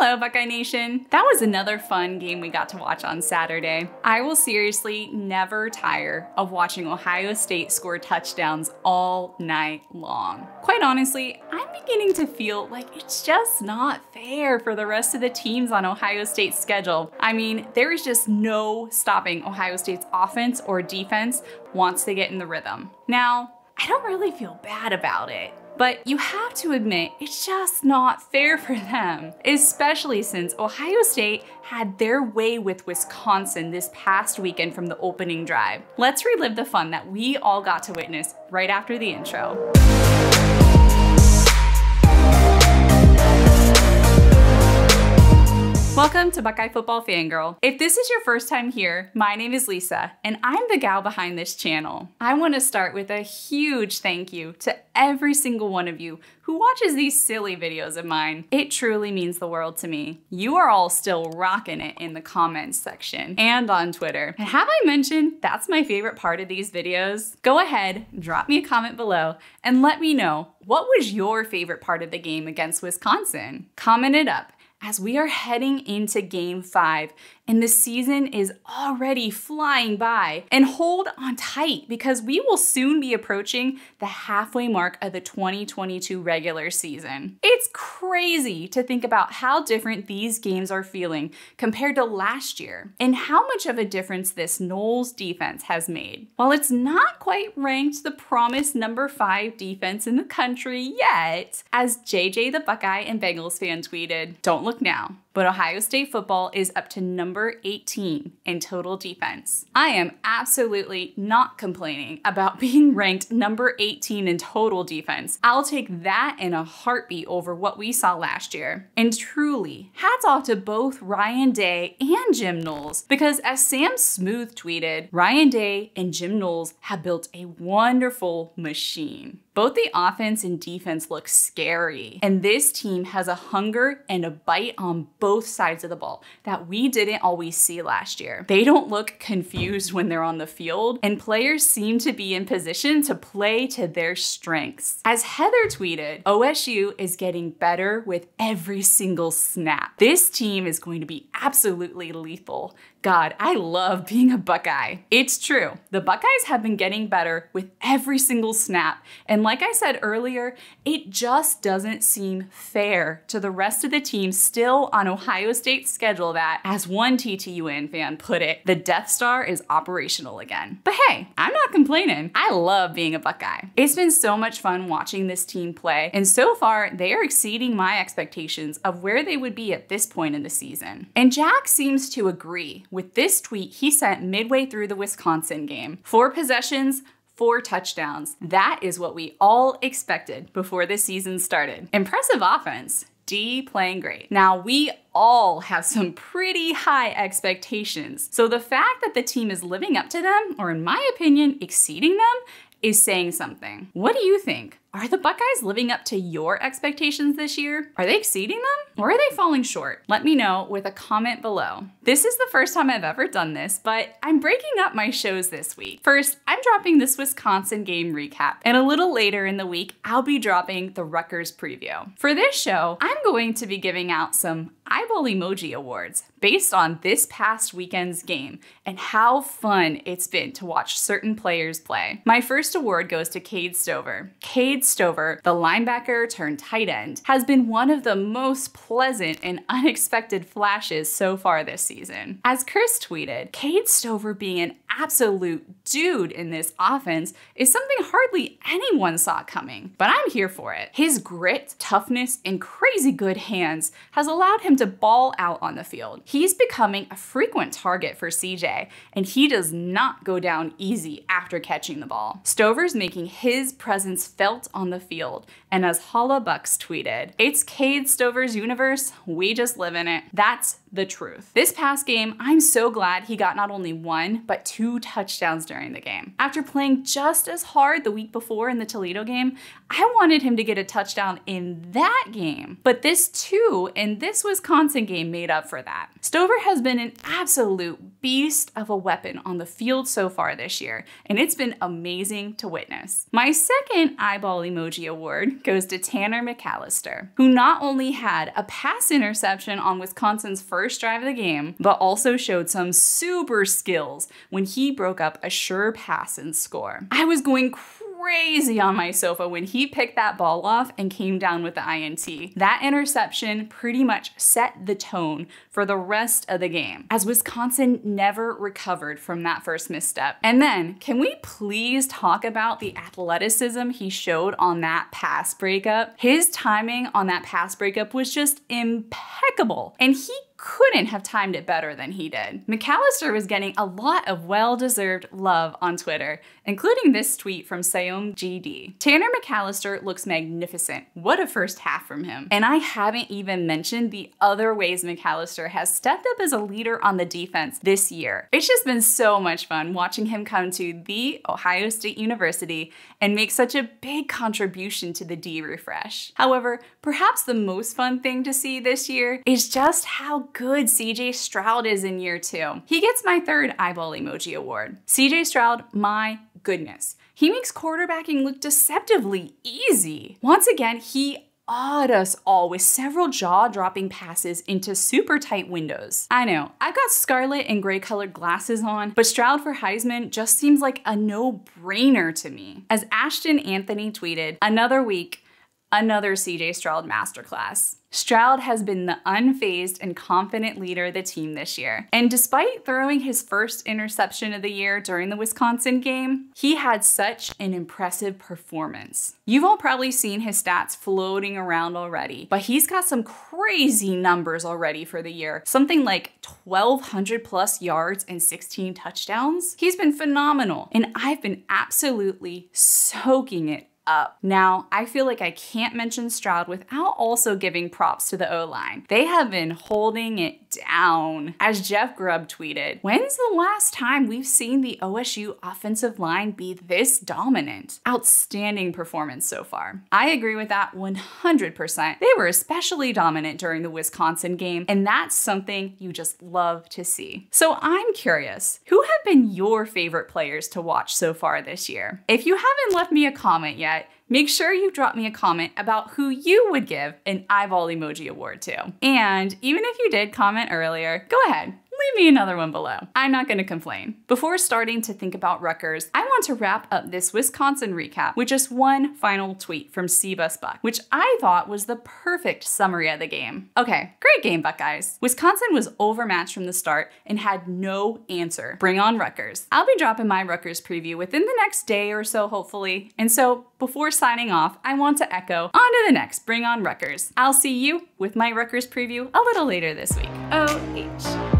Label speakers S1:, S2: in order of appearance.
S1: Hello, Buckeye Nation. That was another fun game we got to watch on Saturday. I will seriously never tire of watching Ohio State score touchdowns all night long. Quite honestly, I'm beginning to feel like it's just not fair for the rest of the teams on Ohio State's schedule. I mean, there is just no stopping Ohio State's offense or defense once they get in the rhythm. Now, I don't really feel bad about it. But you have to admit, it's just not fair for them, especially since Ohio State had their way with Wisconsin this past weekend from the opening drive. Let's relive the fun that we all got to witness right after the intro. Welcome to Buckeye Football Fangirl. If this is your first time here, my name is Lisa, and I'm the gal behind this channel. I want to start with a huge thank you to every single one of you who watches these silly videos of mine. It truly means the world to me. You are all still rocking it in the comments section and on Twitter. And have I mentioned that's my favorite part of these videos? Go ahead, drop me a comment below, and let me know, what was your favorite part of the game against Wisconsin? Comment it up, as we are heading into Game 5 and the season is already flying by. And hold on tight, because we will soon be approaching the halfway mark of the 2022 regular season. It's crazy to think about how different these games are feeling compared to last year, and how much of a difference this Knowles defense has made. While it's not quite ranked the promised number 5 defense in the country yet, as JJ the Buckeye and Bengals fan tweeted, "Don't look now, but Ohio State football is up to number 18 in total defense." I am absolutely not complaining about being ranked number 18 in total defense. I'll take that in a heartbeat over what we saw last year. And truly, hats off to both Ryan Day and Jim Knowles, because as Sam Smooth tweeted, Ryan Day and Jim Knowles have built a wonderful machine. Both the offense and defense look scary, and this team has a hunger and a bite on both sides of the ball that we didn't always see last year. They don't look confused when they're on the field, and players seem to be in position to play to their strengths. As Heather tweeted, OSU is getting better with every single snap. This team is going to be absolutely lethal. God, I love being a Buckeye. It's true. The Buckeyes have been getting better with every single snap. And like I said earlier, it just doesn't seem fair to the rest of the team still on Ohio State's schedule that, as one TTUN fan put it, the Death Star is operational again. But hey, I'm not complaining. I love being a Buckeye. It's been so much fun watching this team play, and so far they are exceeding my expectations of where they would be at this point in the season. And Jack seems to agree with this tweet he sent midway through the Wisconsin game. 4 possessions, 4 touchdowns. That is what we all expected before the season started. Impressive offense. D playing great. Now, we all have some pretty high expectations. So the fact that the team is living up to them, or in my opinion, exceeding them, is saying something. What do you think? Are the Buckeyes living up to your expectations this year? Are they exceeding them? Or are they falling short? Let me know with a comment below. This is the first time I've ever done this, but I'm breaking up my shows this week. First, I'm dropping this Wisconsin game recap, and a little later in the week, I'll be dropping the Rutgers preview. For this show, I'm going to be giving out some eyeball emoji awards based on this past weekend's game and how fun it's been to watch certain players play. My first award goes to Cade Stover. Cade Stover, the linebacker turned tight end, has been one of the most pleasant and unexpected flashes so far this season. As Chris tweeted, Cade Stover being an absolute dude in this offense is something hardly anyone saw coming, but I'm here for it. His grit, toughness, and crazy good hands has allowed him to ball out on the field. He's becoming a frequent target for CJ, and he does not go down easy after catching the ball. Stover's making his presence felt on the field, and as Holla Bucks tweeted, "It's Cade Stover's universe, we just live in it." That's the truth. This past game, I'm so glad he got not only 1, but 2 touchdowns during the game. After playing just as hard the week before in the Toledo game, I wanted him to get a touchdown in that game. But this 2 in this Wisconsin Wisconsin game made up for that. Stover has been an absolute beast of a weapon on the field so far this year, and it's been amazing to witness. My second eyeball emoji award goes to Tanner McCalister, who not only had a pass interception on Wisconsin's first drive of the game, but also showed some super skills when he broke up a sure pass and score. I was going crazy on my sofa when he picked that ball off and came down with the INT. That interception pretty much set the tone for the rest of the game, as Wisconsin never recovered from that first misstep. And then, can we please talk about the athleticism he showed on that pass breakup? His timing on that pass breakup was just impeccable, and he couldn't have timed it better than he did. McCalister was getting a lot of well-deserved love on Twitter, including this tweet from Sayom GD. Tanner McCalister looks magnificent. What a first half from him. And I haven't even mentioned the other ways McCalister has stepped up as a leader on the defense this year. It's just been so much fun watching him come to The Ohio State University and make such a big contribution to the D refresh. However, perhaps the most fun thing to see this year is just how good CJ Stroud is in year 2. He gets my third eyeball emoji award. CJ Stroud, my goodness. He makes quarterbacking look deceptively easy. Once again, he awed us all with several jaw-dropping passes into super tight windows. I know, I've got scarlet and gray colored glasses on, but Stroud for Heisman just seems like a no-brainer to me. As Ashton Anthony tweeted, another week, another CJ Stroud masterclass. Stroud has been the unfazed and confident leader of the team this year. And despite throwing his first interception of the year during the Wisconsin game, he had such an impressive performance. You've all probably seen his stats floating around already, but he's got some crazy numbers already for the year. Something like 1,200 plus yards and 16 touchdowns. He's been phenomenal, and I've been absolutely soaking it up. Now, I feel like I can't mention Stroud without also giving props to the O-line. They have been holding it down. As Jeff Grubb tweeted, when's the last time we've seen the OSU offensive line be this dominant? Outstanding performance so far. I agree with that 100%. They were especially dominant during the Wisconsin game, and that's something you just love to see. So I'm curious, who have been your favorite players to watch so far this year? If you haven't left me a comment yet, make sure you drop me a comment about who you would give an eyeball emoji award to. And even if you did comment earlier, go ahead, leave me another one below. I'm not gonna complain. Before starting to think about Rutgers, I want to wrap up this Wisconsin recap with just one final tweet from Buck, which I thought was the perfect summary of the game. Okay, great game, Buckeyes. Wisconsin was overmatched from the start and had no answer. Bring on Rutgers. I'll be dropping my Rutgers preview within the next day or so, hopefully. And so before signing off, I want to echo, on to the next, bring on Rutgers. I'll see you with my Rutgers preview a little later this week. OH.